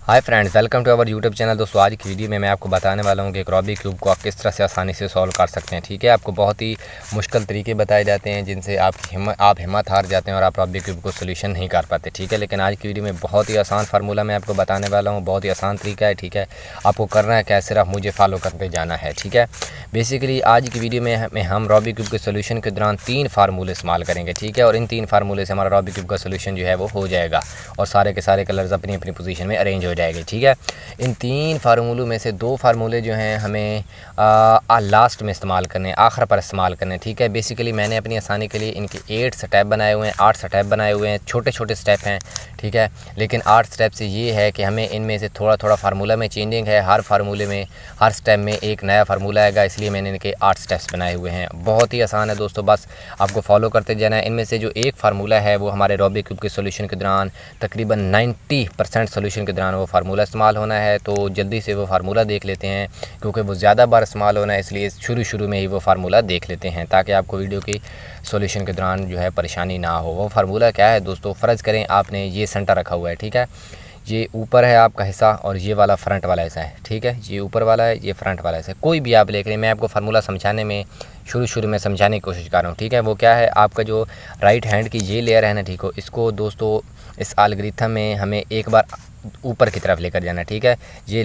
Hi friends, welcome to our YouTube channel. दोस्तों, आज की वीडियो में मैं आपको बताने वाला हूं कि एक रॉबी क्यूब को आप किस तरह से आसानी से सॉल्व कर सकते हैं। ठीक है, आपको बहुत ही मुश्किल तरीके बताए जाते हैं जिनसे आप हिम्मत हार जाते हैं और आप रॉबी क्यूब को सोल्यूशन नहीं कर पाते। ठीक है, लेकिन आज की वीडियो में बहुत ही आसान फार्मूला मैं आपको बताने वाला हूँ। बहुत ही आसान तरीका है। ठीक है, आपको करना है क्या, सिर्फ मुझे फॉलो करते जाना है। ठीक है, बेसिकली आज की वीडियो में हम रॉबी क्यूब के सोल्यूशन के दौरान 3 फार्मूले इस्तेमाल करेंगे। ठीक है, और इन 3 फार्मूले से हमारा रॉबी क्यूब का सोल्यूशन जो है वो हो जाएगा और सारे के सारे कलर्स अपनी अपनी पोजीशन में अरेंज हो जाएंगे। ठीक है, इन 3 फार्मूलों में से 2 फार्मूले जो हैं हमें लास्ट में इस्तेमाल करने हैं, आखिर पर इस्तेमाल करने हैं। ठीक है, बेसिकली मैंने अपनी आसानी के लिए इनके 8 स्टेप बनाए हुए हैं, 8 स्टेप बनाए हुए हैं। छोटे छोटे स्टेप हैं। ठीक है, लेकिन 8 स्टेप से ये है कि हमें इनमें से थोड़ा थोड़ा फार्मूला में चेंजिंग है। हर फार्मूले में, हर स्टेप में एक नया फार्मूला आएगा, इसलिए मैंने इनके 8 स्टेप्स बनाए हुए हैं। बहुत ही आसान है दोस्तों, बस आपको फॉलो करते जाना है। इनमें से जो एक फार्मूला है वो हमारे रॉबी क्यूब के सोल्यूशन के दौरान तकरीबन 90% सोल्यूशन के दौरान वो फार्मूला इस्तेमाल होना है। तो जल्दी से वो फार्मूला देख लेते हैं, क्योंकि वो ज़्यादा बार इस्तेमाल होना है, इसलिए शुरू में ही वो फार्मूला देख लेते हैं ताकि आपको वीडियो की सॉल्यूशन के दौरान जो है परेशानी ना हो। वो फार्मूला क्या है दोस्तों, फ़र्ज़ करें आपने ये सेंटर रखा हुआ है। ठीक है, ये ऊपर है आपका हिस्सा और ये वाला फ्रंट वाला हिस्सा है। ठीक है, ये ऊपर वाला है, ये फ्रंट वाला हिस्सा है। कोई भी आप लेख रहे हैं, मैं आपको फार्मूला समझाने में शुरू में समझाने की कोशिश कर रहा हूँ। ठीक है, वो क्या है, आपका जो राइट हैंड की ये लेयर है ना, ठीक हो, इसको दोस्तों इस एल्गोरिथम में हमें एक बार ऊपर की तरफ लेकर जाना। ठीक है, ये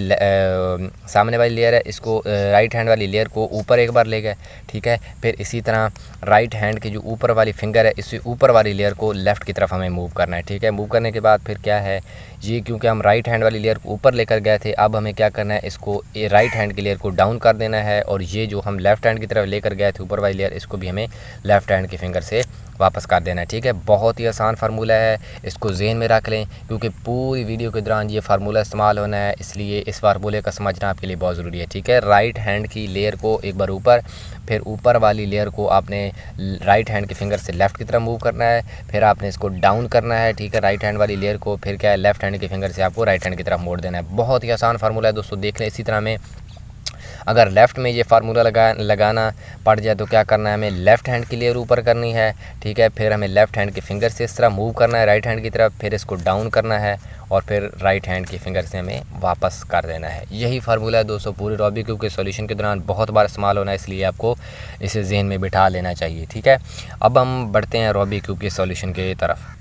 सामने वाली लेयर है, इसको राइट हैंड वाली लेयर को ऊपर एक बार ले गए। ठीक है, फिर इसी तरह राइट हैंड की जो ऊपर वाली फिंगर है, इससे ऊपर वाली लेयर को लेफ़्ट की तरफ हमें मूव करना है। ठीक है, मूव करने के बाद फिर क्या है, ये क्योंकि हम राइट हैंड वाली लेयर को ऊपर लेकर गए थे, अब हमें क्या करना है, इसको राइट हैंड की लेयर को डाउन कर देना है और ये जो हम लेफ़्ट हैंड की तरफ लेकर गए थे ऊपर वाली लेयर, इसको भी हमें लेफ़्ट हैंड की फिंगर से वापस कर देना है। ठीक है, बहुत ही आसान फार्मूला है, इसको ज़हन में रख लें क्योंकि पूरी वीडियो के दौरान ये फार्मूला इस्तेमाल होना है, इसलिए इस फार्मूले का समझना आपके लिए बहुत ज़रूरी है। ठीक है, राइट हैंड की लेयर को एक बार ऊपर, फिर ऊपर वाली लेयर को आपने राइट हैंड की फिंगर से लेफ़्ट की तरफ मूव करना है, फिर आपने इसको डाउन करना है। ठीक है, राइट हैंड वाली लेयर को फिर क्या है, लेफ़्ट हैंड की फिंगर से आपको राइट हैंड की तरफ मोड़ देना है। बहुत ही आसान फार्मूला है दोस्तों, देख लें। इसी तरह में अगर लेफ़्ट में ये फार्मूला लगाना पड़ जाए तो क्या करना है, हमें लेफ़्ट हैंड की लेयर ऊपर करनी है। ठीक है, फिर हमें लेफ़्ट हैंड की फिंगर से इस तरह मूव करना है राइट हैंड की तरफ, फिर इसको डाउन करना है और फिर राइट हैंड की फिंगर से हमें वापस कर देना है। यही फार्मूला है दोस्तों, पूरे रॉबी क्यूब के सॉल्यूशन के दौरान बहुत बार इस्तेमाल होना है, इसलिए आपको इसे जहन में बिठा लेना चाहिए। ठीक है, अब हम बढ़ते हैं रॉबी क्यूब के सॉल्यूशन की तरफ।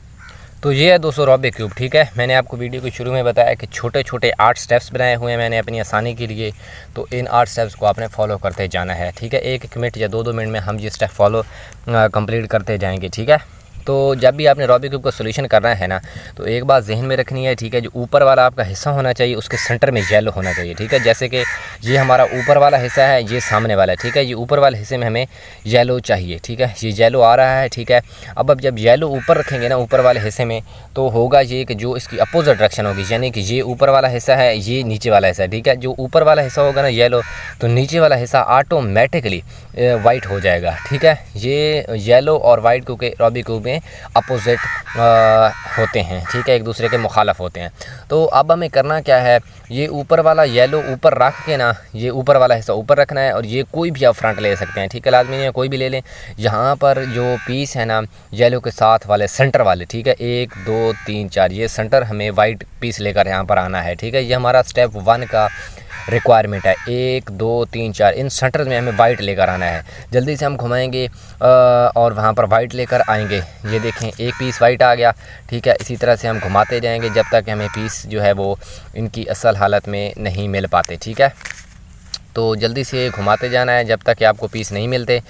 तो ये है दोस्तों रॉबी क्यूब। ठीक है, मैंने आपको वीडियो के शुरू में बताया कि छोटे छोटे 8 स्टेप्स बनाए हुए हैं मैंने अपनी आसानी के लिए, तो इन 8 स्टेप्स को आपने फॉलो करते जाना है। ठीक है, 1 मिनट या 2 मिनट में हम ये स्टेप फॉलो कंप्लीट करते जाएंगे। ठीक है, तो जब भी आपने रॉबी क्यूब का सोल्यूशन करना है ना, तो एक बात जहन में रखनी है। ठीक है, जो ऊपर वाला आपका हिस्सा होना चाहिए उसके सेंटर में येलो होना चाहिए। ठीक है, जैसे कि ये हमारा ऊपर वाला हिस्सा है, ये सामने वाला है। ठीक है, ये ऊपर वाले हिस्से में हमें येलो चाहिए। ठीक है, ये येलो आ रहा है। ठीक है, अब जब येलो ऊपर रखेंगे ना ऊपर वाले हिस्से में, तो होगा ये कि जो इसकी अपोजिट डायरेक्शन होगी, यानी कि ये ऊपर वाला हिस्सा है, ये नीचे वाला हिस्सा है। ठीक है, जो ऊपर वाला हिस्सा होगा ना येलो, तो नीचे वाला हिस्सा ऑटोमेटिकली वाइट हो जाएगा। ठीक है, ये येलो और वाइट क्योंकि रॉबी क्यूब में अपोजिट होते हैं। ठीक है, एक दूसरे के मुखालफ होते हैं। तो अब हमें करना क्या है, ये ऊपर वाला येलो ऊपर रख के ना, ये ऊपर वाला हिस्सा ऊपर रखना है और ये कोई भी आप फ्रंट ले सकते हैं। ठीक है, लाजमी नहीं है, कोई भी ले लें। यहाँ पर जो पीस है ना येलो के साथ वाले सेंटर वाले, ठीक है, 1 2 3 4, ये सेंटर हमें वाइट पीस लेकर यहाँ पर आना है। ठीक है, ये हमारा स्टेप 1 का रिक्वायरमेंट है। 1 2 3 4 इन सेंटर में हमें वाइट लेकर आना है। जल्दी से हम घुमाएंगे और वहाँ पर वाइट लेकर आएंगे। ये देखें, एक पीस वाइट आ गया। ठीक है, इसी तरह से हम घुमाते जाएंगे जब तक हमें पीस जो है वो इनकी असल हालत में नहीं मिल पाते। ठीक है, तो जल्दी से घुमाते जाना है जब तक कि आपको पीस नहीं मिलते।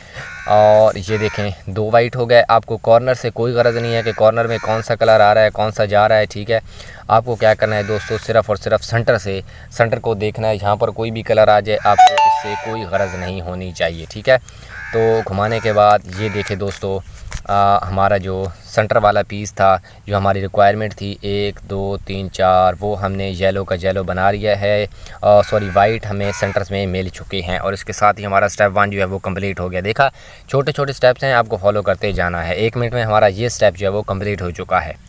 और ये देखें 2 वाइट हो गए। आपको कॉर्नर से कोई गरज नहीं है कि कॉर्नर में कौन सा कलर आ रहा है, कौन सा जा रहा है। ठीक है, आपको क्या करना है दोस्तों, सिर्फ़ और सिर्फ सेंटर को देखना है। यहाँ पर कोई भी कलर आ जाए, आपको इससे कोई गरज नहीं होनी चाहिए। ठीक है, तो घुमाने के बाद ये देखें दोस्तों, हमारा जो सेंटर वाला पीस था, जो हमारी रिक्वायरमेंट थी 1 2 3 4, वो हमने येलो का येलो बना लिया है। सॉरी, वाइट हमें सेंटर्स में मिल चुके हैं और इसके साथ ही हमारा स्टेप 1 जो है वो कंप्लीट हो गया। देखा, छोटे छोटे स्टेप्स हैं, आपको फॉलो करते जाना है। 1 मिनट में हमारा ये स्टेप जो है वो कंप्लीट हो चुका है।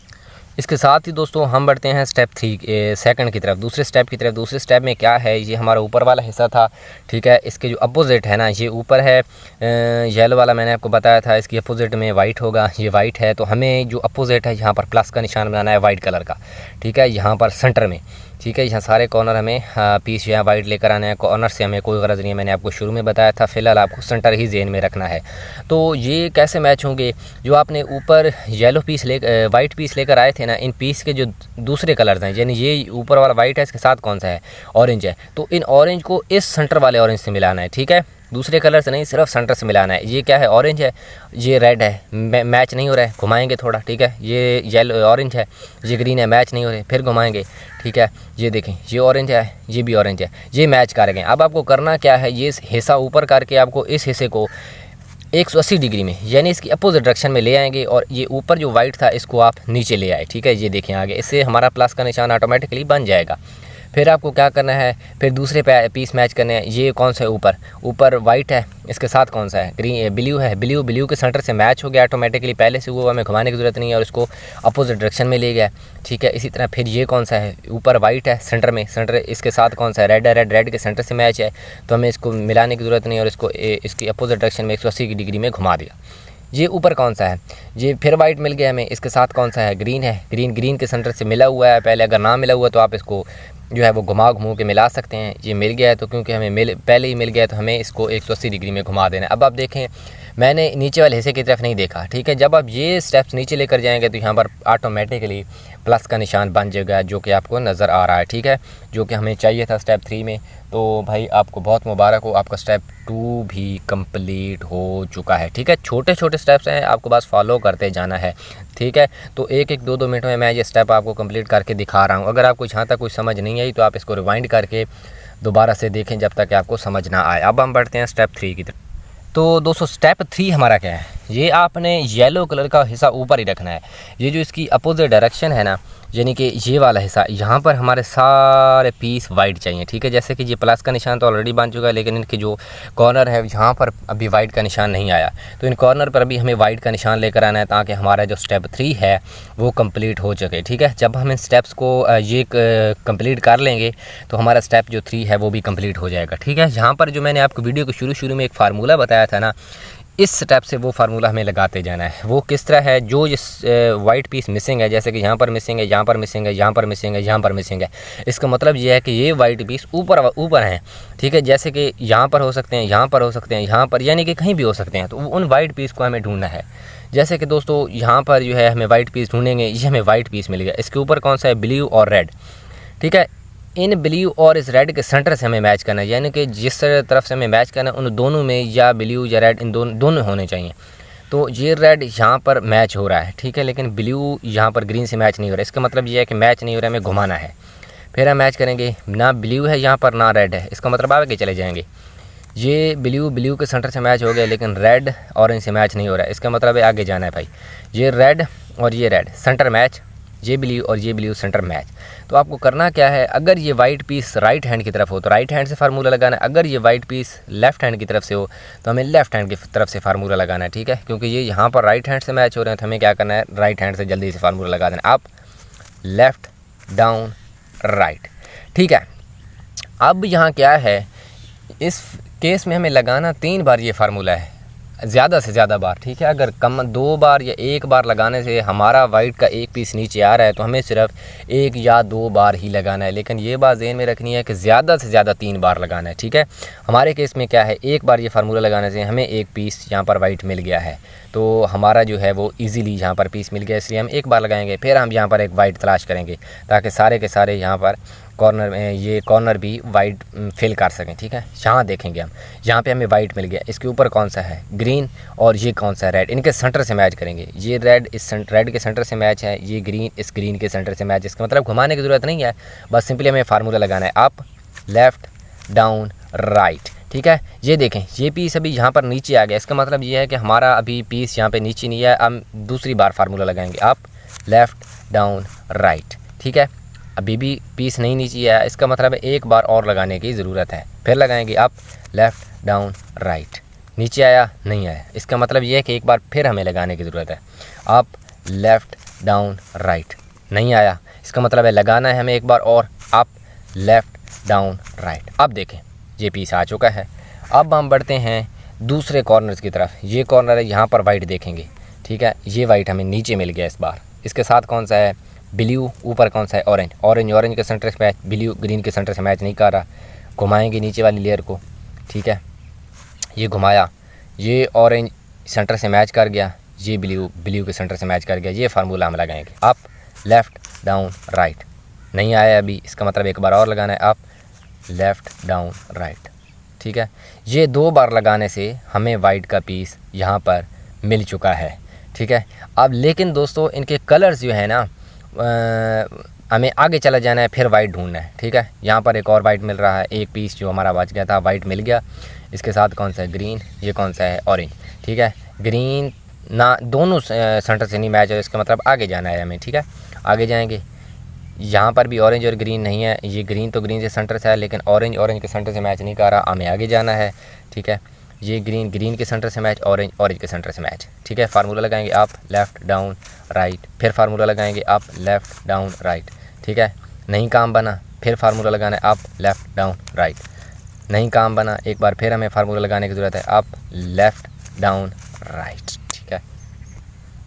इसके साथ ही दोस्तों हम बढ़ते हैं स्टेप 3 सेकंड की तरफ, दूसरे स्टेप की तरफ। दूसरे स्टेप में क्या है, ये हमारा ऊपर वाला हिस्सा था। ठीक है, इसके जो अपोजिट है ना, ये ऊपर है येलो वाला, मैंने आपको बताया था, इसकी अपोजिट में वाइट होगा। ये वाइट है, तो हमें जो अपोजिट है यहाँ पर प्लस का निशान बनाना है वाइट कलर का। ठीक है, यहाँ पर सेंटर में ठीक है। यहाँ सारे कॉर्नर हमें पीस यहाँ वाइट लेकर आना है। कॉर्नर से हमें कोई गरज नहीं है, मैंने आपको शुरू में बताया था। फिलहाल आपको सेंटर ही जेन में रखना है। तो ये कैसे मैच होंगे, जो आपने ऊपर येलो पीस वाइट पीस लेकर आए थे ना, इन पीस के जो दूसरे कलर्स हैं, यानी ये ऊपर वाला वाइट है, इसके साथ कौन सा है, ऑरेंज है, तो इन ऑरेंज को इस सेंटर वाले ऑरेंज से मिलाना है। ठीक है, दूसरे कलर से नहीं, सिर्फ सेंटर से मिलाना है। ये क्या है, ऑरेंज है, ये रेड है, मैच नहीं हो रहा है, घुमाएंगे थोड़ा। ठीक है, ये येलो ऑरेंज है, ये ग्रीन है, मैच नहीं हो रहे, फिर घुमाएंगे। ठीक है, ये देखें, ये ऑरेंज है, ये भी ऑरेंज है, ये मैच कर गए। अब आपको करना क्या है, ये हिस्सा ऊपर करके आपको इस हिस्से को 180 डिग्री में, यानी इसकी अपोजिट डायरेक्शन में ले आएंगे, और ये ऊपर जो वाइट था इसको आप नीचे ले आए। ठीक है, ये देखें आगे, इससे हमारा प्लस का निशान ऑटोमेटिकली बन जाएगा। फिर आपको क्या करना है, फिर दूसरे पीस मैच करने हैं। ये कौन सा है, ऊपर वाइट है, इसके साथ कौन सा है, ग्रीन ब्लू है, ब्लू के सेंटर से मैच हो गया ऑटोमेटिकली, पहले से वो हमें घुमाने की ज़रूरत नहीं है, और इसको अपोजिट डायरेक्शन में ले गया। ठीक है, इसी तरह फिर ये कौन सा है, ऊपर वाइट है सेंटर में, सेंटर इसके साथ कौन सा है, रेड है, रेड के सेंटर से मैच है, तो हमें इसको मिलाने की ज़रूरत नहीं है, और इसको इसकी अपोजिट डायरेक्शन में 180 डिग्री में घुमा दिया। ये ऊपर कौन सा है, ये फिर वाइट मिल गया हमें, इसके साथ कौन सा है, ग्रीन है, ग्रीन के सेंटर से मिला हुआ है पहले, अगर ना मिला हुआ तो आप इसको जो है वो घुमा के मिला सकते हैं। ये मिल गया है, तो क्योंकि हमें पहले ही मिल गया है, तो हमें इसको 180 डिग्री में घुमा देना है। अब आप देखें, मैंने नीचे वाले हिस्से की तरफ नहीं देखा। ठीक है, जब आप ये स्टेप्स नीचे लेकर जाएंगे तो यहाँ पर ऑटोमेटिकली प्लस का निशान बन जाएगा, जो कि आपको नज़र आ रहा है। ठीक है, जो कि हमें चाहिए था स्टेप 3 में। तो भाई आपको बहुत मुबारक हो, आपका स्टेप 2 भी कंप्लीट हो चुका है। ठीक है, छोटे छोटे स्टेप्स हैं, आपको बस फॉलो करते जाना है। ठीक है, तो 1-2 मिनट में मैं ये स्टेप आपको कंप्लीट करके दिखा रहा हूँ। अगर आपको यहाँ तक कुछ समझ नहीं आई तो आप इसको रिवाइंड करके दोबारा से देखें जब तक आपको समझ ना आए। अब हम बढ़ते हैं स्टेप 3 की तरफ। तो दोस्तों स्टेप 3 हमारा क्या है, ये आपने येलो कलर का हिस्सा ऊपर ही रखना है। ये जो इसकी अपोजिट डायरेक्शन है ना, यानी कि ये वाला हिस्सा, यहाँ पर हमारे सारे पीस वाइट चाहिए। ठीक है, जैसे कि ये प्लस का निशान तो ऑलरेडी बन चुका है, लेकिन इनके जो कॉर्नर है यहाँ पर अभी वाइट का निशान नहीं आया, तो इन कॉर्नर पर अभी हमें वाइट का निशान लेकर आना है, ताकि हमारा जो स्टेप 3 है वो कंप्लीट हो सके। ठीक है, जब हम इन स्टेप्स को ये कंप्लीट कर लेंगे तो हमारा स्टेप जो 3 है वो भी कंप्लीट हो जाएगा। ठीक है, यहाँ पर जो मैंने आपको वीडियो के शुरू में एक फार्मूला बताया था ना, इस स्टेप से वो फार्मूला हमें लगाते जाना है। वो किस तरह है, जो इस वाइट पीस मिसिंग है, जैसे कि यहाँ पर मिसिंग है, यहाँ पर मिसिंग है, यहाँ पर मिसिंग है, यहाँ पर मिसिंग है, इसका मतलब ये है कि ये वाइट पीस ऊपर हैं। ठीक है, जैसे कि यहाँ पर हो सकते हैं, यहाँ पर हो सकते हैं, यहाँ पर, यानी कि कहीं भी हो सकते हैं, तो उन वाइट पीस को हमें ढूंढना है। जैसे कि दोस्तों यहाँ पर जो है हमें वाइट पीस ढूंढेंगे, ये हमें वाइट पीस मिल गया, इसके ऊपर कौन सा है, ब्लू और रेड। ठीक है, इन ब्लू और इस रेड के सेंटर से हमें मैच करना है, यानी कि जिस तरफ से हमें मैच करना है उन दोनों में या ब्लू या रेड, इन दोनों होने चाहिए। तो ये रेड यहाँ पर मैच हो रहा है। ठीक है, लेकिन ब्लू यहाँ पर ग्रीन से मैच नहीं हो रहा है, इसका मतलब ये है कि मैच नहीं हो रहा है, हमें घुमाना है। फिर हम मैच करेंगे, ना ब्लू है यहाँ पर ना रेड है, इसका मतलब आगे चले जाएंगे। ये ब्लू के सेंटर से मैच हो गया, लेकिन रेड ऑरेंज से मैच नहीं हो रहा है, इसका मतलब है आगे जाना है भाई। ये रेड और ये रेड सेंटर मैच, ये ब्लू और ये ब्लू सेंटर मैच। तो आपको करना क्या है, अगर ये वाइट पीस राइट हैंड की तरफ हो तो राइट हैंड से फार्मूला लगाना है, अगर ये वाइट पीस लेफ्ट हैंड की तरफ से हो तो हमें लेफ्ट हैंड की तरफ से फार्मूला लगाना है। ठीक है, क्योंकि ये यहाँ पर राइट हैंड से मैच हो रहे हैं, तो हमें क्या करना है, राइट हैंड से जल्दी से फार्मूला लगा देना, अप लेफ्ट डाउन राइट। ठीक है, अब यहाँ क्या है, इस केस में हमें लगाना 3 बार ये फार्मूला है, ज़्यादा से ज़्यादा बार। ठीक है, अगर कम 2 बार या 1 बार लगाने से हमारा वाइट का एक पीस नीचे आ रहा है तो हमें सिर्फ 1 या 2 बार ही लगाना है, लेकिन ये बात ज़हन में रखनी है कि ज़्यादा से ज़्यादा 3 बार लगाना है। ठीक है, हमारे केस में क्या है, 1 बार ये फार्मूला लगाने से हमें एक पीस यहाँ पर वाइट मिल गया है, तो हमारा जो है वो ईज़िली यहाँ पर पीस मिल गया, इसलिए हम 1 बार लगाएंगे। फिर हम यहाँ पर एक वाइट तलाश करेंगे ताकि सारे के सारे यहाँ पर कॉर्नर में ये कॉर्नर भी वाइट फिल कर सकें। ठीक है, यहाँ देखेंगे हम, यहाँ पे हमें वाइट मिल गया, इसके ऊपर कौन सा है, ग्रीन, और ये कौन सा है, रेड। इनके सेंटर से मैच करेंगे, ये रेड इस रेड के सेंटर से मैच है, ये ग्रीन इस ग्रीन के सेंटर से मैच। इसका मतलब घुमाने की ज़रूरत नहीं है, बस सिंपली हमें फार्मूला लगाना है, अप लेफ्ट डाउन राइट। ठीक है, ये देखें, ये पीस अभी यहाँ पर नीचे आ गया, इसका मतलब ये है कि हमारा अभी पीस यहाँ पे नीचे नहीं है। हम दूसरी बार फार्मूला लगाएंगे, अप लेफ्ट डाउन राइट। ठीक है, अभी भी पीस नहीं नीचे आया, इसका मतलब है 1 बार और लगाने की ज़रूरत है। फिर लगाएंगे, अप लेफ्ट डाउन राइट, नीचे आया नहीं आया, इसका मतलब ये है कि 1 बार फिर हमें लगाने की ज़रूरत है, अप लेफ्ट डाउन राइट, नहीं आया, इसका मतलब है लगाना है हमें 1 बार और, अप लेफ्ट डाउन राइट। अब देखें, ये पीस आ चुका है। अब हम बढ़ते हैं दूसरे कॉर्नर्स की तरफ। ये कॉर्नर है, यहाँ पर वाइट देखेंगे। ठीक है, ये वाइट हमें नीचे मिल गया इस बार, इसके साथ कौन सा है, ब्लू, ऊपर कौन सा है ऑरेंज, ऑरेंज के सेंटर से मैच, ब्लू ग्रीन के सेंटर से मैच नहीं कर रहा। घुमाएंगे नीचे वाली लेयर को, ठीक है, ये घुमाया, ये ऑरेंज सेंटर से मैच कर गया, ये ब्लू के सेंटर से मैच कर गया। ये फार्मूला हम लगाएंगे, अप लेफ़्ट डाउन राइट। नहीं आया अभी, इसका मतलब एक बार और लगाना है, अप लेफ़्ट डाउन राइट, ठीक है। ये 2 बार लगाने से हमें वाइट का पीस यहाँ पर मिल चुका है, ठीक है। अब लेकिन दोस्तों इनके कलर्स जो है ना, हमें आगे चला जाना है, फिर वाइट ढूंढना है, ठीक है। यहाँ पर एक और वाइट मिल रहा है, एक पीस जो हमारा बच गया था वाइट मिल गया। इसके साथ कौन सा है ग्रीन, ये कौन सा है ऑरेंज, ठीक है। ग्रीन ना दोनों सेंटर से नहीं मैच है, इसका मतलब आगे जाना है हमें, ठीक है। आगे जाएंगे, यहाँ पर भी ऑरेंज और ग्रीन नहीं है, ये ग्रीन तो ग्रीन से सेंटर से है, लेकिन ऑरेंज के सेंटर से मैच नहीं कर रहा, हमें आगे जाना है, ठीक है। ये ग्रीन के सेंटर से मैच, ऑरेंज के सेंटर से मैच, ठीक है। फार्मूला लगाएंगे अप लेफ़्ट डाउन राइट, फिर फार्मूला लगाएंगे अप लेफ़्ट डाउन राइट, ठीक है। नहीं काम बना, फिर फार्मूला लगाना है अप लेफ़्ट डाउन राइट। नहीं काम बना, एक बार फिर हमें फार्मूला लगाने की ज़रूरत है, अप लेफ़्ट डाउन राइट, ठीक है।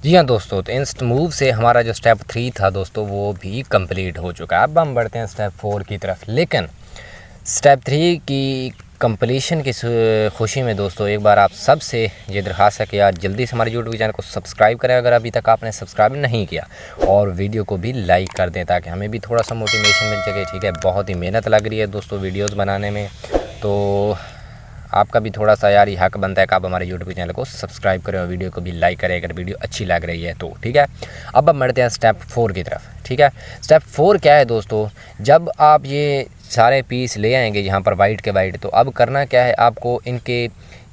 जी हाँ दोस्तों, तो इन मूव से हमारा जो स्टेप 3 था दोस्तों वो भी कंप्लीट हो चुका है। अब हम बढ़ते हैं स्टेप 4 की तरफ। लेकिन स्टेप 3 की कंप्लीशन की खुशी में दोस्तों एक बार आप सबसे ये दरख्वास्त है कि यार जल्दी से हमारे यूट्यूब चैनल को सब्सक्राइब करें अगर अभी तक आपने सब्सक्राइब नहीं किया, और वीडियो को भी लाइक कर दें ताकि हमें भी थोड़ा सा मोटिवेशन मिल सके, ठीक है। बहुत ही मेहनत लग रही है दोस्तों वीडियोज़ बनाने में, तो आपका भी थोड़ा सा यार ये हक बनता है कि आप हमारे यूट्यूब चैनल को सब्सक्राइब करें और वीडियो को भी लाइक करें अगर वीडियो अच्छी लग रही है तो, ठीक है। अब हम बढ़ते हैं स्टेप 4 की तरफ, ठीक है। स्टेप 4 क्या है दोस्तों, जब आप ये सारे पीस ले आएंगे यहाँ पर वाइट के वाइट, तो अब करना क्या है आपको, इनके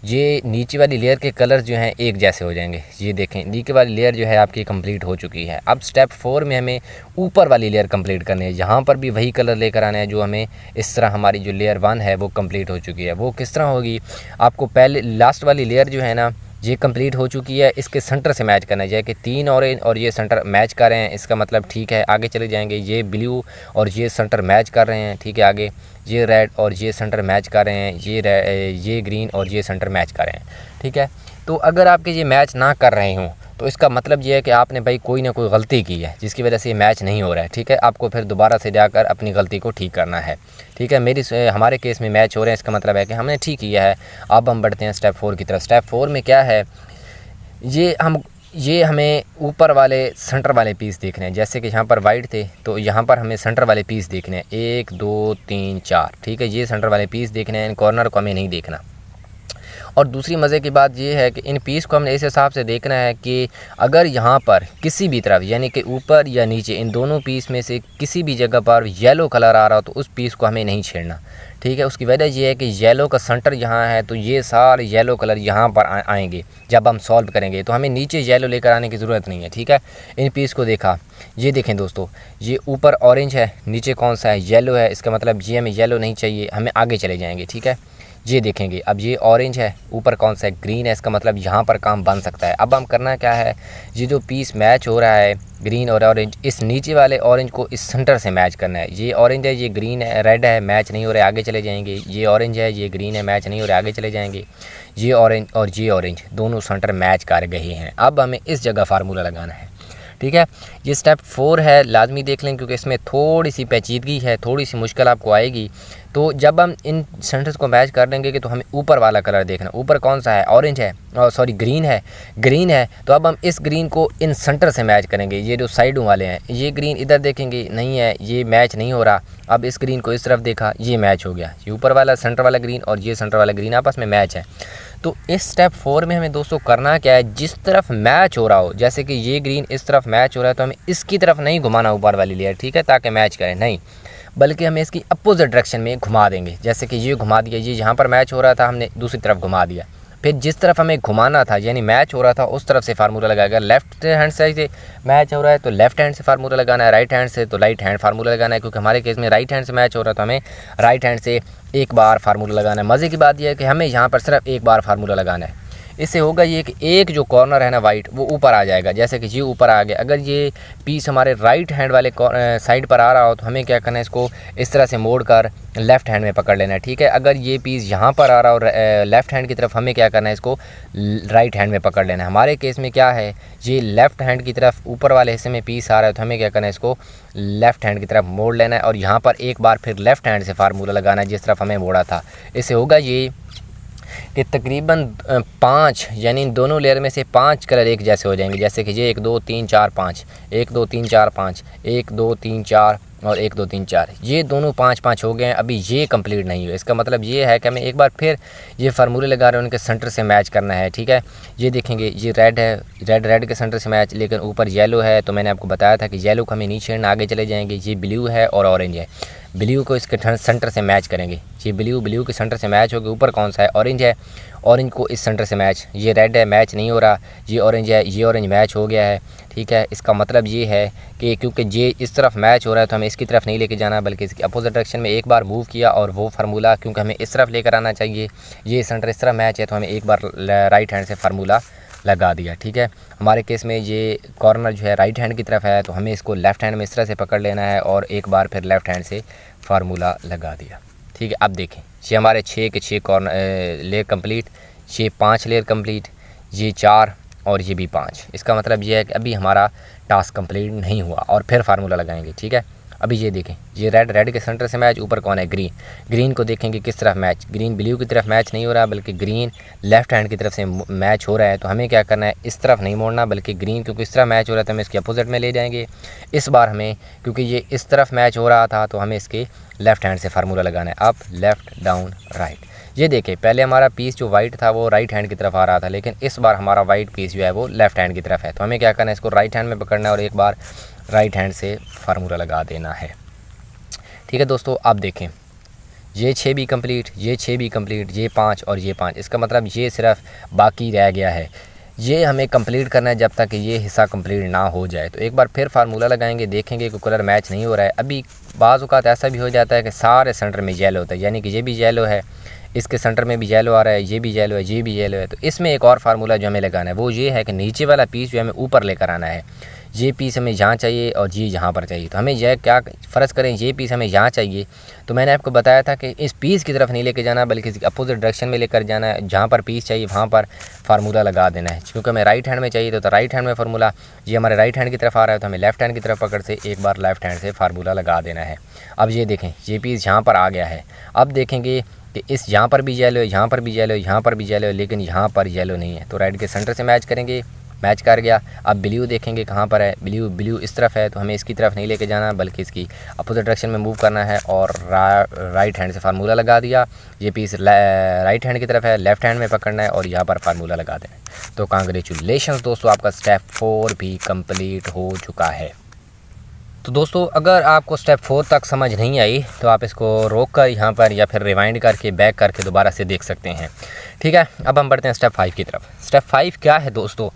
ये नीचे वाली लेयर के कलर जो हैं एक जैसे हो जाएंगे। ये देखें नीचे वाली लेयर जो है आपकी कंप्लीट हो चुकी है। अब स्टेप 4 में हमें ऊपर वाली लेयर कंप्लीट करनी है, यहाँ पर भी वही कलर लेकर आना है जो हमें इस तरह हमारी जो लेयर 1 है वो कंप्लीट हो चुकी है। वो किस तरह होगी, आपको पहले लास्ट वाली लेयर जो है ना ये कंप्लीट हो चुकी है, इसके सेंटर से मैच करना है, कि 3 ऑरेंज और ये सेंटर मैच कर रहे हैं, इसका मतलब ठीक है आगे चले जाएंगे। ये ब्लू और ये सेंटर मैच कर रहे हैं, ठीक है। आगे ये रेड और ये सेंटर मैच कर रहे हैं, ये ग्रीन और ये सेंटर मैच कर रहे हैं, ठीक है। तो अगर आपके ये मैच ना कर रहे हों तो इसका मतलब ये है कि आपने भाई कोई ना कोई गलती की है जिसकी वजह से ये मैच नहीं हो रहा है, ठीक है। आपको फिर दोबारा से जाकर अपनी गलती को ठीक करना है, ठीक है। हमारे केस में मैच हो रहे हैं, इसका मतलब है कि हमने ठीक किया है। अब हम बढ़ते हैं स्टेप 4 की तरफ। स्टेप 4 में क्या है, ये हमें ऊपर वाले सेंटर वाले पीस देखने हैं। जैसे कि यहाँ पर वाइट थे तो यहाँ पर हमें सेंटर वाले पीस देखने हैं, 1 2 3 4, ठीक है। ये सेंटर वाले पीस देखने हैं, इन कॉर्नर को हमें नहीं देखना। और दूसरी मज़े की बात ये है कि इन पीस को हमने इस हिसाब से देखना है कि अगर यहाँ पर किसी भी तरफ यानी कि ऊपर या नीचे इन दोनों पीस में से किसी भी जगह पर येलो कलर आ रहा हो तो उस पीस को हमें नहीं छेड़ना, ठीक है। उसकी वजह ये है कि येलो का सेंटर यहाँ है तो ये सारे येलो कलर यहाँ पर आएंगे जब हम सॉल्व करेंगे, तो हमें नीचे येलो लेकर आने की ज़रूरत नहीं है, ठीक है। इन पीस को देखा, ये देखें दोस्तों, ये ऊपर ऑरेंज है, नीचे कौन सा है येलो है, इसका मतलब ये हमें येलो नहीं चाहिए, हमें आगे चले जाएंगे, ठीक है। ये देखेंगे अब ये ऑरेंज है, ऊपर कौन सा है ग्रीन है, इसका मतलब यहाँ पर काम बन सकता है। अब हम करना क्या है, ये जो पीस मैच हो रहा है ग्रीन और ऑरेंज, इस नीचे वाले ऑरेंज को इस सेंटर से मैच करना है। ये ऑरेंज है, ये ग्रीन है, रेड है, मैच नहीं हो रहे, आगे चले जाएंगे। ये ऑरेंज है, ये ग्रीन है, मैच नहीं हो रहे, आगे चले जाएंगे। ये ऑरेंज और ये ऑरेंज दोनों सेंटर मैच कर गए हैं। अब हमें इस जगह फार्मूला लगाना है, ठीक है। ये स्टेप 4 है, लाजमी देख लें क्योंकि इसमें थोड़ी सी पेचीदगी है, थोड़ी सी मुश्किल आपको आएगी। तो जब हम इन सेंटर्स को मैच कर देंगे कि तो हमें ऊपर वाला कलर देखना, ऊपर कौन सा है ऑरेंज है, सॉरी ग्रीन है। तो अब हम इस ग्रीन को इन सेंटर से मैच करेंगे। ये जो साइडों वाले हैं, ये ग्रीन इधर देखेंगे नहीं है, ये मैच नहीं हो रहा। अब इस ग्रीन को इस तरफ देखा, ये मैच हो गया। ये ऊपर वाला सेंटर वाला ग्रीन और ये सेंटर वाला ग्रीन आपस में मैच है। तो इस स्टेप 4 में हमें दोस्तों करना क्या है, जिस तरफ मैच हो रहा हो, जैसे कि ये ग्रीन इस तरफ मैच हो रहा है तो हमें इसकी तरफ नहीं घुमाना ऊपर वाली लेयर, ठीक है, ताकि मैच करे, नहीं, बल्कि हमें इसकी अपोजिट डायरेक्शन में घुमा देंगे। जैसे कि ये घुमा दिया, ये यहाँ पर मैच हो रहा था, हमने दूसरी तरफ घुमा दिया। फिर जिस तरफ हमें घुमाना था यानी मैच हो रहा था उस तरफ से फार्मूला लगाएगा। लेफ्ट हैंड साइड से मैच हो रहा है तो लेफ्ट हैंड से फार्मूला लगाना है, राइट हैंड से तो राइट हैंड फार्मूला लगाना है। क्योंकि हमारे केस में राइट हैंड से मैच हो रहा था, हमें राइट हैंड से एक बार फार्मूला लगाना है। मज़े की बात यह है कि हमें यहाँ पर सिर्फ एक बार फार्मूला लगाना है। इससे होगा ये कि एक जो कॉर्नर है ना वाइट वो ऊपर आ जाएगा, जैसे कि ये ऊपर आ गया। अगर ये पीस हमारे राइट हैंड वाले साइड पर आ रहा हो तो हमें क्या करना है, इसको इस तरह से मोड़ कर लेफ़्ट हैंड में पकड़ लेना है, ठीक है। अगर ये पीस यहाँ पर आ रहा हो लेफ़्ट हैंड की तरफ, हमें क्या करना है, इसको राइट हैंड में पकड़ लेना है। हमारे केस में क्या है, ये लेफ़्ट हैंड की तरफ ऊपर वाले हिस्से में पीस आ रहा है तो हमें क्या करना है, इसको लेफ़्ट हैंड की तरफ मोड़ लेना है और यहाँ पर एक बार फिर लेफ़्ट हैंड से फार्मूला लगाना है जिस तरफ हमें मोड़ा था। इससे होगा ये कि तकरीबन 5 यानी इन दोनों लेयर में से 5 कलर एक जैसे हो जाएंगे, जैसे कि ये 1 2 3 4 5, 1 2 3 4 5, 1 2 3 4 और 1 2 3 4, ये दोनों 5 5 हो गए हैं। अभी ये कंप्लीट नहीं हुए, इसका मतलब ये है कि हमें एक बार फिर ये फार्मूले लगा रहे हैं, उनके सेंटर से मैच करना है, ठीक है। ये देखेंगे ये रेड है, रेड के सेंटर से मैच, लेकिन ऊपर येलो है, तो मैंने आपको बताया था कि येलो को हमें नीचे आगे चले जाएंगे। ये ब्लू है और ऑरेंज है, ब्लू को इसके सेंटर से मैच करेंगे। ये ब्लू के सेंटर से मैच होकर ऊपर कौन सा है, ऑरेंज है, ऑरेंज को इस सेंटर से मैच। ये रेड है, मैच नहीं हो रहा, ये ऑरेंज है, ये ऑरेंज मैच हो गया है, ठीक है। इसका मतलब ये है कि क्योंकि ये इस तरफ मैच हो रहा है तो हमें इसकी तरफ नहीं लेके जाना, बल्कि इसकी अपोजिट डायरेक्शन में एक बार मूव किया और वो फार्मूला क्योंकि हमें इस तरफ लेकर आना चाहिए, ये सेंटर इस तरफ मैच है तो हमें एक बार राइट हैंड से फार्मूला लगा दिया, ठीक है। हमारे केस में ये कॉर्नर जो है राइट हैंड की तरफ है तो हमें इसको लेफ़्ट हैंड में इस तरह से पकड़ लेना है और एक बार फिर लेफ़्ट हैंड से फार्मूला लगा दिया, ठीक है। अब देखें ये हमारे 6 के 6 कॉर्नर लेयर कंप्लीट, ये 5 लेयर कंप्लीट, ये 4 और ये भी 5। इसका मतलब ये है कि अभी हमारा टास्क कंप्लीट नहीं हुआ और फिर फार्मूला लगाएंगे, ठीक है। अभी ये देखें ये रेड के सेंटर से मैच, ऊपर कौन है, ग्रीन को देखेंगे किस तरफ मैच, ग्रीन ब्लू की तरफ मैच नहीं हो रहा बल्कि ग्रीन लेफ़्ट हैंड की तरफ से मैच हो रहा है। तो हमें क्या करना है, इस तरफ नहीं मोड़ना बल्कि ग्रीन क्योंकि इस तरफ मैच हो रहा था हमें इसके अपोजिट में ले जाएंगे। इस बार हमें क्योंकि ये इस तरफ मैच हो रहा था तो हमें इसके लेफ़्ट हैंड से फार्मूला लगाना है, अप लेफ़्ट डाउन राइट। ये देखें पहले हमारा पीस जो वाइट था वो राइट हैंड की तरफ आ रहा था, लेकिन इस बार हमारा वाइट पीस जो है वो लेफ़्ट हैंड की तरफ है। तो हमें क्या करना है, इसको राइट हैंड में पकड़ना है और एक बार राइट हैंड से फार्मूला लगा देना है, ठीक है दोस्तों। आप देखें ये 6 भी कंप्लीट, ये 6 भी कंप्लीट, ये 5 और ये 5। इसका मतलब ये सिर्फ बाकी रह गया है, ये हमें कंप्लीट करना है जब तक ये हिस्सा कंप्लीट ना हो जाए। तो एक बार फिर फार्मूला लगाएंगे, देखेंगे कि कलर मैच नहीं हो रहा है। अभी बाज़ औक़ात ऐसा भी हो जाता है कि सारे सेंटर में येलो होता है, यानी कि ये भी येलो है, इसके सेंटर में भी येलो आ रहा है, ये भी येलो है, ये भी येलो है। तो इसमें एक और फार्मूला जो हमें लगाना है वो ये है कि नीचे वाला पीस जो हमें ऊपर लेकर आना है। ये पीस हमें यहाँ चाहिए और ये यहाँ पर चाहिए, तो हमें यह क्या फ़र्ज़ करें, ये पीस हमें यहाँ चाहिए तो मैंने आपको बताया था कि इस पीस की तरफ नहीं लेके जाना बल्कि इसकी अपोजिट डायरेक्शन में लेकर जाना है। जहाँ पर पीस चाहिए वहाँ पर फार्मूला लगा देना है, क्योंकि हमें राइट हैंड में चाहिए तो राइट हैंड में फार्मूला, ये हमारे राइट हैंड की तरफ आ रहा है तो हमें लेफ़्ट हैंड की तरफ पकड़ से एक बार लेफ़्ट हैंड से फार्मूला लगा देना है। अब ये देखें ये पीस यहाँ पर आ गया है, अब देखेंगे कि इस यहाँ पर भी येलो है, यहाँ पर भी येलो है, यहाँ पर भी येलो है, लेकिन यहाँ पर येलो नहीं है। तो राइट के सेंटर से मैच करेंगे, मैच कर गया। अब ब्लू देखेंगे कहाँ पर है, ब्लू इस तरफ है तो हमें इसकी तरफ नहीं लेके जाना बल्कि इसकी अपोजिट डायरेक्शन में मूव करना है और राइट हैंड से फार्मूला लगा दिया। ये पीस राइट हैंड की तरफ है, लेफ़्ट हैंड में पकड़ना है और यहाँ पर फार्मूला लगा देना है। तो कांग्रेचुलेशंस दोस्तों, आपका स्टेप 4 भी कंप्लीट हो चुका है। तो दोस्तों अगर आपको स्टेप 4 तक समझ नहीं आई तो आप इसको रोक कर यहाँ पर या फिर रिवाइंड करके बैक करके दोबारा से देख सकते हैं, ठीक है। अब हम बढ़ते हैं स्टेप 5 की तरफ। स्टेप 5 क्या है दोस्तों,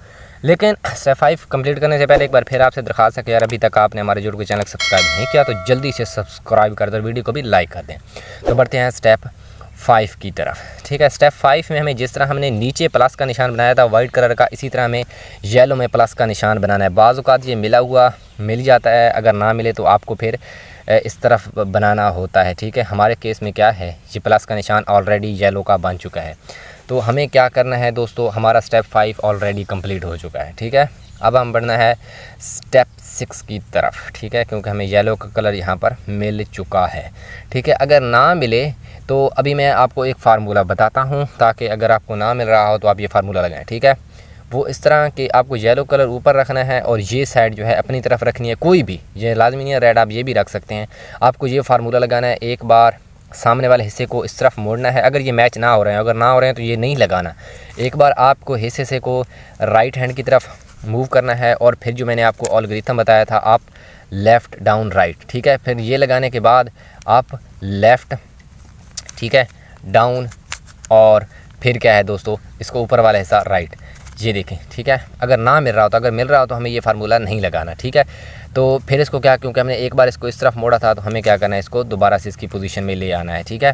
लेकिन स्टेप 5 कंप्लीट करने से पहले एक बार फिर आपसे दरख्वास्त है कि यार अभी तक आपने हमारे यूट्यूब चैनल को सब्सक्राइब नहीं किया तो जल्दी से सब्सक्राइब कर दो, वीडियो को भी लाइक कर दें। तो बढ़ते हैं स्टेप 5 की तरफ, ठीक है। स्टेप 5 में हमें जिस तरह हमने नीचे प्लस का निशान बनाया था वाइट कलर का, इसी तरह हमें येलो में प्लस का निशान बनाना है। बाज़ औक़ात ये मिला हुआ मिल जाता है, अगर ना मिले तो आपको फिर इस तरफ बनाना होता है, ठीक है। हमारे केस में क्या है, ये प्लस का निशान ऑलरेडी येलो का बन चुका है। तो हमें क्या करना है दोस्तों, हमारा स्टेप 5 ऑलरेडी कंप्लीट हो चुका है, ठीक है। अब हम बढ़ना है स्टेप 6 की तरफ, ठीक है, क्योंकि हमें येलो का कलर यहाँ पर मिल चुका है, ठीक है। अगर ना मिले तो अभी मैं आपको एक फार्मूला बताता हूँ ताकि अगर आपको ना मिल रहा हो तो आप ये फार्मूला लगाएं, ठीक है। वो इस तरह कि आपको येलो कलर ऊपर रखना है और ये साइड जो है अपनी तरफ रखनी है, कोई भी, ये लाजमी नहीं है रेड, आप ये भी रख सकते हैं। आपको ये फार्मूला लगाना है, एक बार सामने वाले हिस्से को इस तरफ मोड़ना है। अगर ये मैच ना हो रहे हैं, अगर ना हो रहे हैं तो ये नहीं लगाना। एक बार आपको हिस्से को राइट हैंड की तरफ मूव करना है और फिर जो मैंने आपको अलगोरिथम बताया था आप लेफ़्ट डाउन राइट, ठीक है। फिर ये लगाने के बाद आप लेफ़्ट, ठीक है, डाउन और फिर क्या है दोस्तों, इसको ऊपर वाला हिस्सा राइट, ये देखें, ठीक है। अगर ना मिल रहा हो तो, अगर मिल रहा हो तो हमें ये फार्मूला नहीं लगाना, ठीक है। तो फिर इसको क्या, क्योंकि हमने एक बार इसको इस तरफ मोड़ा था, तो हमें क्या करना है, इसको दोबारा से इसकी पोजीशन में ले आना है। ठीक है,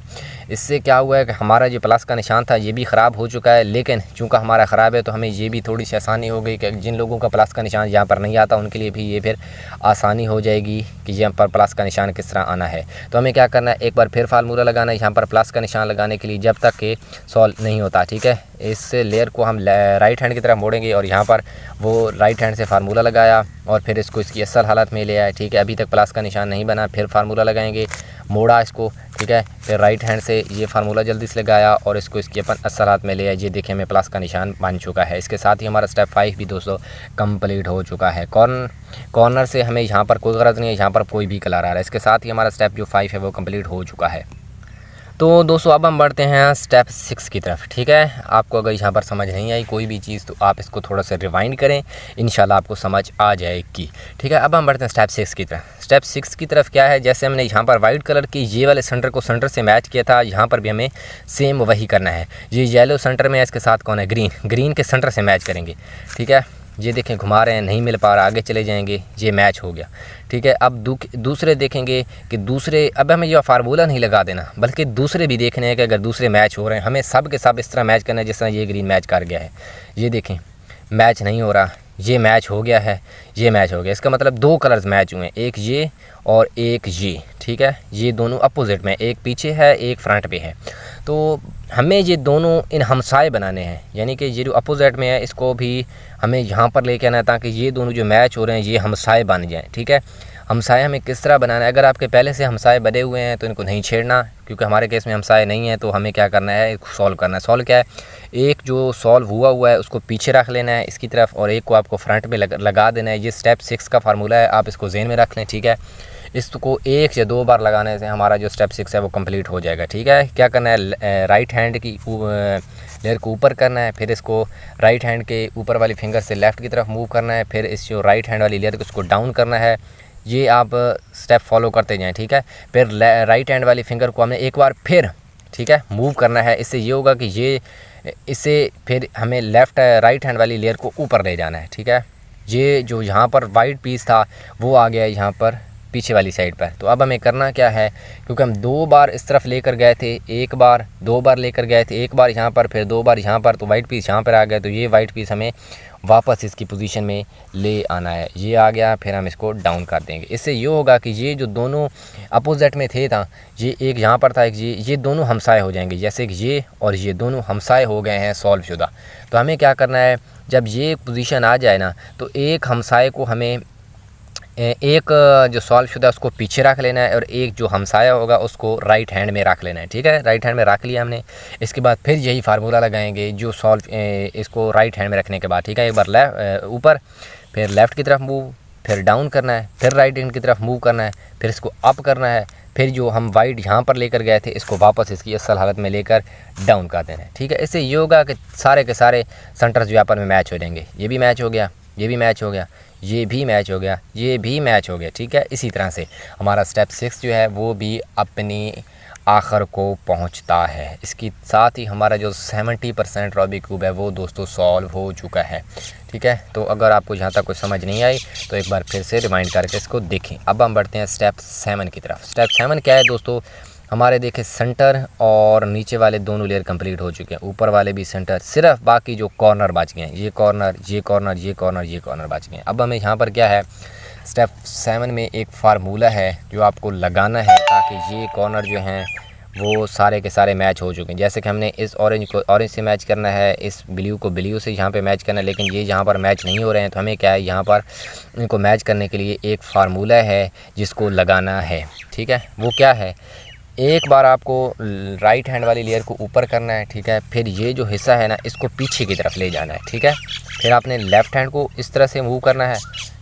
इससे क्या हुआ है कि हमारा जो प्लस का निशान था ये भी ख़राब हो चुका है, लेकिन चूँकि हमारा ख़राब है तो हमें ये भी थोड़ी सी आसानी हो गई कि जिन लोगों का प्लस का निशान यहाँ पर नहीं आता उनके लिए भी ये फिर आसानी हो जाएगी कि यहाँ पर प्लस का निशान किस तरह आना है। तो हमें क्या करना है, एक बार फिर फार्मूला लगाना है यहाँ पर प्लस का निशान लगाने के लिए, जब तक कि सॉल्व नहीं होता। ठीक है, इस लेयर को हम राइट हैंड की तरफ मोड़ेंगे और यहाँ पर वो राइट हैंड से फार्मूला लगाया और फिर इसको इसकी असल हालत में ले आया। ठीक है, अभी तक प्लस का निशान नहीं बना, फिर फार्मूला लगाएंगे, मोड़ा इसको। ठीक है, फिर राइट हैंड से ये फार्मूला जल्दी से लगाया और इसको इसकी अपन असल हालत में ले आया। ये देखिए हमें प्लस का निशान बन चुका है। इसके साथ ही हमारा स्टेप 5 भी दोस्तों कंप्लीट हो चुका है। कॉर्नर से हमें यहाँ पर कोई गरज नहीं है, यहाँ पर कोई भी कलर आ रहा है। इसके साथ ही हमारा स्टेप जो 5 है वो कंप्लीट हो चुका है। तो दोस्तों अब हम बढ़ते हैं स्टेप 6 की तरफ। ठीक है, आपको अगर यहाँ पर समझ नहीं आई कोई भी चीज़ तो आप इसको थोड़ा सा रिवाइंड करें, इंशाल्लाह आपको समझ आ जाएगी। ठीक है, अब हम बढ़ते हैं स्टेप 6 की तरफ। स्टेप 6 की तरफ क्या है, जैसे हमने यहाँ पर वाइट कलर की ये वाले सेंटर को सेंटर से मैच किया था, यहाँ पर भी हमें सेम वही करना है। ये येलो सेंटर में है, इसके साथ कौन है, ग्रीन के सेंटर से मैच करेंगे। ठीक है, ये देखें घुमा रहे हैं, नहीं मिल पा रहा, आगे चले जाएंगे, ये मैच हो गया। ठीक है, अब दूसरे देखेंगे कि दूसरे, अब हमें यह फार्मूला नहीं लगा देना बल्कि दूसरे भी देखने हैं कि अगर दूसरे मैच हो रहे हैं, हमें सब के सब इस तरह मैच करना है जिस तरह ये ग्रीन मैच कर गया है। ये देखें मैच नहीं हो रहा, ये मैच हो गया है, ये मैच हो गया। इसका मतलब 2 कलर्स मैच हुए हैं, एक ये और एक ये। ठीक है, ये दोनों अपोजिट में, एक पीछे है एक फ्रंट पे है। तो हमें ये दोनों इन हमसाए बनाने हैं, यानी कि ये जो अपोजिट में है इसको भी हमें यहाँ पर लेके आना है ताकि ये दोनों जो मैच हो रहे हैं ये हमसाए बन जाएं। ठीक है, हमसाए हमें किस तरह बनाना है, अगर आपके पहले से हमसाए बने हुए हैं तो इनको नहीं छेड़ना, क्योंकि हमारे केस में हमसाए नहीं है। तो हमें क्या करना है, सॉल्व करना है। सॉल्व क्या है, एक जो सॉल्व हुआ है उसको पीछे रख लेना है इसकी तरफ और एक को आपको फ्रंट में लगा देना है। ये स्टेप 6 का फार्मूला है, आप इसको ज़हन में रख लें। ठीक है, इसको 1 या 2 बार लगाने से हमारा जो स्टेप 6 है वो कंप्लीट हो जाएगा। ठीक है, क्या करना है, राइट हैंड की लेयर को ऊपर करना है, फिर इसको राइट हैंड के ऊपर वाली फिंगर से लेफ़्ट की तरफ मूव करना है, फिर इस जो राइट हैंड वाली लेयर को उसको डाउन करना है। ये आप स्टेप फॉलो करते जाएं। ठीक है, फिर राइट हैंड वाली फिंगर को हमने एक बार फिर, ठीक है, मूव करना है। इससे ये होगा कि ये इससे फिर हमें लेफ़्ट राइट हैंड वाली लेयर को ऊपर ले जाना है। ठीक है, ये जो यहाँ पर वाइट पीस था वो आ गया यहाँ पर पीछे वाली साइड पर। तो अब हमें करना क्या है, क्योंकि हम 2 बार इस तरफ लेकर गए थे, एक बार 2 बार लेकर गए थे, एक बार यहाँ पर फिर 2 बार यहाँ पर, तो वाइट पीस यहाँ पर आ गया। तो ये वाइट पीस हमें वापस इसकी पोजीशन में ले आना है। ये आ गया, फिर हम इसको डाउन कर देंगे। इससे ये होगा कि ये जो दोनों अपोजिट में थे था, ये एक यहाँ पर था, एक ये दोनों हमसाए हो जाएंगे। जैसे कि ये और ये दोनों हमसाए हो गए हैं सॉल्व शुदा। तो हमें क्या करना है, जब ये पोजीशन आ जाए ना तो एक हमसाए को हमें, एक जो सॉल्व शुदा उसको पीछे रख लेना है और एक जो हमसाया होगा उसको राइट हैंड में रख लेना है। ठीक है, राइट हैंड में रख लिया हमने। इसके बाद फिर यही फार्मूला लगाएंगे जो सॉल्व, इसको राइट हैंड में रखने के बाद। ठीक है, एक बार ऊपर, फिर लेफ़्ट की तरफ मूव, फिर डाउन करना है, फिर राइट हैंड की तरफ मूव करना है, फिर इसको अप करना है, फिर जो हम वाइट यहाँ पर लेकर गए थे इसको वापस इसकी असल हालत में लेकर डाउन कर देना है। ठीक है, इससे ये होगा कि सारे के सारे सेंटर्स जो आपस में मैच हो जाएंगे। ये भी मैच हो गया, ये भी मैच हो गया, ये भी मैच हो गया, ये भी मैच हो गया। ठीक है, इसी तरह से हमारा स्टेप 6 जो है वो भी अपनी आखिर को पहुंचता है। इसके साथ ही हमारा जो 70% रूबिक क्यूब है वो दोस्तों सॉल्व हो चुका है। ठीक है, तो अगर आपको यहाँ तक कुछ समझ नहीं आई तो एक बार फिर से रिमाइंड करके इसको देखें। अब हम बढ़ते हैं स्टेप 7 की तरफ। स्टेप 7 क्या है दोस्तों, हमारे देखें सेंटर और नीचे वाले दोनों लेयर कंप्लीट हो चुके हैं, ऊपर वाले भी सेंटर, सिर्फ बाकी जो कॉर्नर बच गए हैं, ये कॉर्नर, ये कॉर्नर, ये कॉर्नर, ये कॉर्नर बच गए हैं। अब हमें यहाँ पर क्या है, स्टेप 7 में एक फार्मूला है जो आपको लगाना है ताकि ये कॉर्नर जो हैं वो सारे के सारे मैच हो चुके हैं। जैसे कि हमने इस ऑरेंज को ऑरेंज से मैच करना है, इस ब्लू को ब्लू से यहाँ पे मैच करना है, लेकिन ये यहाँ पर मैच नहीं हो रहे हैं। तो हमें क्या है, यहाँ पर इनको मैच करने के लिए एक फार्मूला है जिसको लगाना है। ठीक है, वो क्या है, एक बार आपको राइट हैंड वाली लेयर को ऊपर करना है। ठीक है, फिर ये जो हिस्सा है ना इसको पीछे की तरफ ले जाना है। ठीक है, फिर आपने लेफ़्ट हैंड को इस तरह से मूव करना है।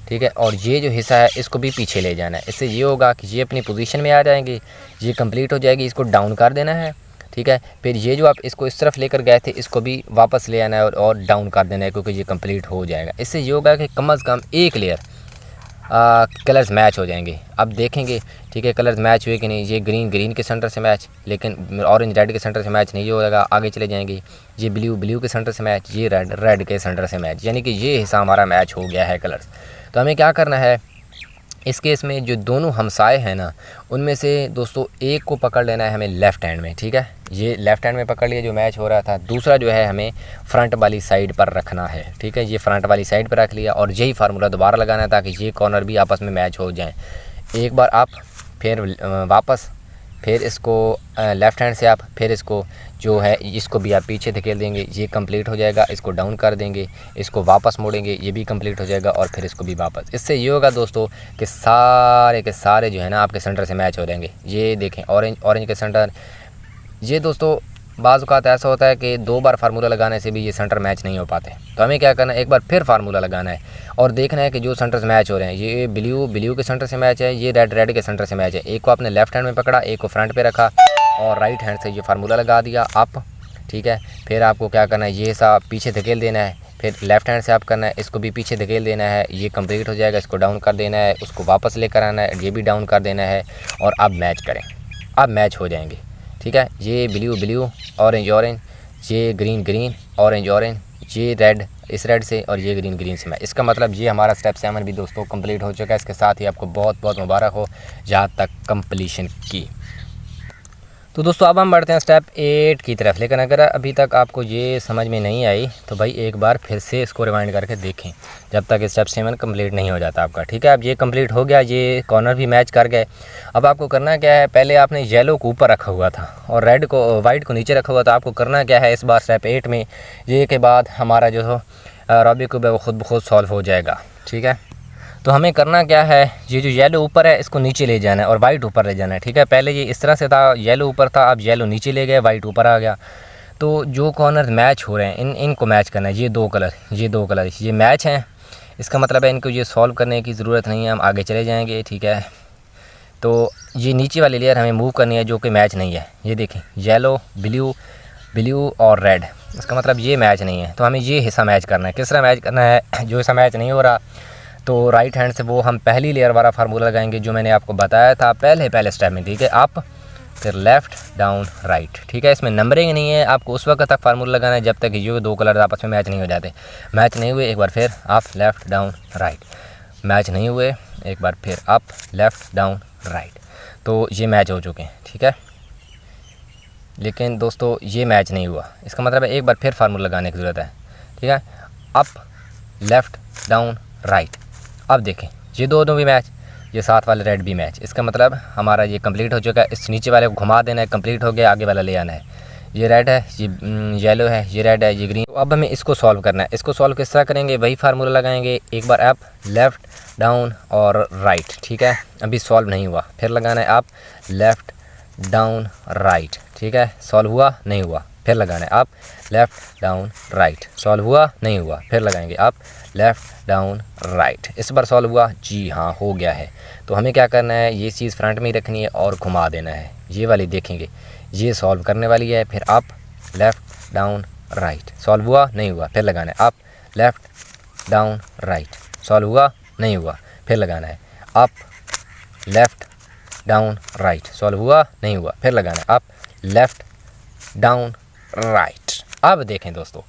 ठीक है, और ये जो हिस्सा है इसको भी पीछे ले जाना है। इससे ये होगा कि ये अपनी पोजीशन में आ जाएंगे, ये कंप्लीट हो जाएगी, इसको डाउन कर देना है। ठीक है, फिर ये जो आप इसको इस तरफ लेकर गए थे इसको भी वापस ले आना है और डाउन कर देना है, क्योंकि ये कंप्लीट हो जाएगा। इससे ये होगा कि कम से कम एक लेयर कलर्स मैच हो जाएंगे। अब देखेंगे, ठीक है, कलर्स मैच हुए कि नहीं। ये ग्रीन के सेंटर से मैच, लेकिन ऑरेंज रेड के सेंटर से मैच नहीं होगा, आगे चले जाएंगे। ये ब्लू के सेंटर से मैच, ये रेड के सेंटर से मैच, यानी कि ये हिस्सा हमारा मैच हो गया है कलर्स। तो हमें क्या करना है, इस केस में जो दोनों हमसाए हैं ना, उनमें से दोस्तों एक को पकड़ लेना है हमें लेफ़्ट हैंड में, ठीक है। ये लेफ़्ट हैंड में पकड़ लिया जो मैच हो रहा था। दूसरा जो है हमें फ्रंट वाली साइड पर रखना है, ठीक है। ये फ्रंट वाली साइड पर रख लिया और यही फार्मूला दोबारा लगाना है ताकि ये कॉर्नर भी आपस में मैच हो जाएँ। एक बार आप फिर वापस फिर इसको लेफ़्ट हैंड से आप फिर इसको जो है इसको भी आप पीछे धकेल देंगे, ये कंप्लीट हो जाएगा। इसको डाउन कर देंगे, इसको वापस मोड़ेंगे, ये भी कंप्लीट हो जाएगा और फिर इसको भी वापस। इससे ये होगा दोस्तों कि सारे के सारे जो है ना आपके सेंटर से मैच हो जाएंगे। ये देखें ऑरेंज के सेंटर। ये दोस्तों बाज़ औक़ात ऐसा होता है कि 2 बार फार्मूला लगाने से भी ये सेंटर मैच नहीं हो पाते, तो हमें क्या करना है, एक बार फिर फार्मूला लगाना है और देखना है कि जो सेंटर से मैच हो रहे हैं, ये ब्लू के सेंटर से मैच है, ये रेड के सेंटर से मैच है। एक को आपने लेफ़्ट हैंड में पकड़ा, एक को फ्रंट पे रखा और राइट हैंड से ये फार्मूला लगा दिया अप, ठीक है। फिर आपको क्या करना है, ये सा पीछे धकेल देना है, फिर लेफ़्ट हैंड से आप करना है, इसको भी पीछे धकेल देना है, ये कंप्लीट हो जाएगा। इसको डाउन कर देना है, उसको वापस लेकर आना है, ये भी डाउन कर देना है और अब मैच करें। अब मैच हो जाएंगे, ठीक है। ये ब्लू ऑरेंज, ये ग्रीन ऑरेंज, ये रेड इस रेड से और ये ग्रीन से मैच। इसका मतलब ये हमारा स्टेप 7 भी दोस्तों कंप्लीट हो चुका है। इसके साथ ही आपको बहुत बहुत मुबारक हो जहाँ तक कंप्लीशन की। तो दोस्तों अब हम बढ़ते हैं स्टेप 8 की तरफ। लेकिन अगर अभी तक आपको ये समझ में नहीं आई तो भाई एक बार फिर से इसको रिवाइंड करके देखें जब तक स्टेप 7 कंप्लीट नहीं हो जाता आपका, ठीक है। अब ये कंप्लीट हो गया, ये कॉर्नर भी मैच कर गए। अब आपको करना क्या है, पहले आपने येलो को ऊपर रखा हुआ था और वाइट को नीचे रखा हुआ था। आपको करना क्या है इस बार स्टेप 8 में, ये के बाद हमारा जो रॉबी क्यूब है वो खुद ब खुद सॉल्व हो जाएगा, ठीक है। तो हमें करना क्या है, ये जो येलो ऊपर है इसको नीचे ले जाना है और वाइट ऊपर ले जाना है, ठीक है। पहले ये इस तरह से था, येलो ऊपर था, अब येलो नीचे ले गए, वाइट ऊपर आ गया। तो जो कॉर्नर मैच हो रहे हैं इनको मैच करना है। ये दो कलर ये मैच हैं, इसका मतलब है इनको ये सॉल्व करने की ज़रूरत नहीं है, हम आगे चले जाएंगे, ठीक है। तो ये नीचे वाली लेयर हमें मूव करनी है जो कि मैच नहीं है। ये देखें येलो ब्लू और रेड, इसका मतलब ये मैच नहीं है। तो हमें ये हिस्सा मैच करना है। किस तरह मैच करना है, जो हिस्सा मैच नहीं हो रहा तो राइट हैंड से वो हम पहली लेयर वाला फार्मूला लगाएंगे जो मैंने आपको बताया था पहले स्टेप में, ठीक है। अप फिर लेफ़्ट डाउन राइट, ठीक है। इसमें नंबरिंग नहीं है, आपको उस वक्त तक फार्मूला लगाना है जब तक ये 2 कलर आपस में मैच नहीं हो जाते। मैच नहीं हुए एक बार फिर up left down right, match नहीं हुए एक बार फिर अप लेफ़्ट डाउन राइट। तो ये मैच हो चुके हैं, ठीक है। लेकिन दोस्तों ये मैच नहीं हुआ, इसका मतलब है एक बार फिर फार्मूला लगाने की ज़रूरत है, ठीक है। Up left down right. अब देखें ये दोनों भी मैच, ये साथ वाले रेड भी मैच, इसका मतलब हमारा ये कंप्लीट हो चुका है। इस नीचे वाले को घुमा देना है, कंप्लीट हो गया, आगे वाला ले आना है। ये रेड है, ये येलो है, ये रेड है, ये ग्रीन। तो अब हमें इसको सॉल्व करना है। इसको सॉल्व किस तरह करेंगे, वही फार्मूला लगाएंगे, एक बार अप लेफ़्ट डाउन और राइट, ठीक है। अभी सॉल्व नहीं हुआ, फिर लगाना है अप लेफ़्ट डाउन राइट, ठीक है। सॉल्व हुआ नहीं हुआ, फिर लगाना है up left down right, solve हुआ नहीं हुआ, फिर लगाएंगे अप लेफ़्ट डाउन राइट। इस बार सॉल्व हुआ, जी हाँ हो गया है। तो हमें क्या करना है, ये चीज़ फ्रंट में ही रखनी है और घुमा देना है। ये वाली देखेंगे ये सॉल्व करने वाली है, फिर up left down right, solve हुआ नहीं हुआ, फिर लगाना है up left down right, solve हुआ नहीं हुआ, फिर लगाना है up left down right, solve हुआ नहीं हुआ, फिर लगाना है अप लेफ़्ट डाउन राइट। अब देखें दोस्तों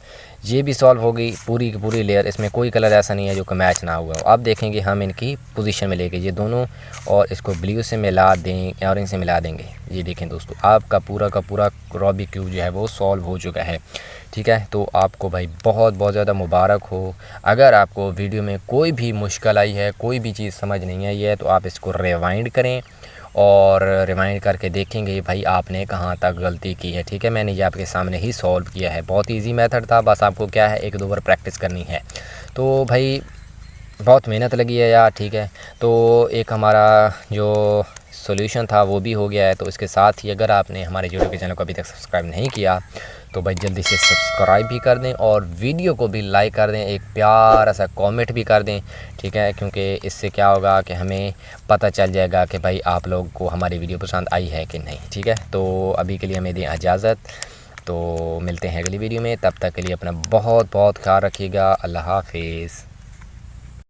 ये भी सॉल्व हो गई पूरी की पूरी लेयर, इसमें कोई कलर ऐसा नहीं है जो कि मैच ना हुआ हो। अब देखेंगे हम इनकी पोजीशन में लेके ये दोनों और इसको ब्लू से मिला दें, ऑरेंज से मिला देंगे। ये देखें दोस्तों आपका पूरा का पूरा रॉबी क्यूब जो है वो सॉल्व हो चुका है, ठीक है। तो आपको भाई बहुत बहुत ज़्यादा मुबारक हो। अगर आपको वीडियो में कोई भी मुश्किल आई है, कोई भी चीज़ समझ नहीं आई है तो आप इसको रिवाइंड करें और रिमाइंड करके देखेंगे भाई आपने कहाँ तक गलती की है, ठीक है। मैंने ये आपके सामने ही सॉल्व किया है, बहुत इजी मेथड था, बस आपको क्या है 1-2 बार प्रैक्टिस करनी है। तो भाई बहुत मेहनत लगी है यार, ठीक है। तो एक हमारा जो सॉल्यूशन था वो भी हो गया है। तो इसके साथ ही अगर आपने हमारे यूट्यूब के चैनल को अभी तक सब्सक्राइब नहीं किया तो भाई जल्दी से सब्सक्राइब भी कर दें और वीडियो को भी लाइक कर दें, एक प्यारा सा कमेंट भी कर दें, ठीक है। क्योंकि इससे क्या होगा कि हमें पता चल जाएगा कि भाई आप लोग को हमारी वीडियो पसंद आई है कि नहीं, ठीक है। तो अभी के लिए हमें दें इजाज़त, तो मिलते हैं अगली वीडियो में, तब तक के लिए अपना बहुत बहुत ख्याल रखिएगा। अल्लाह हाफिज़।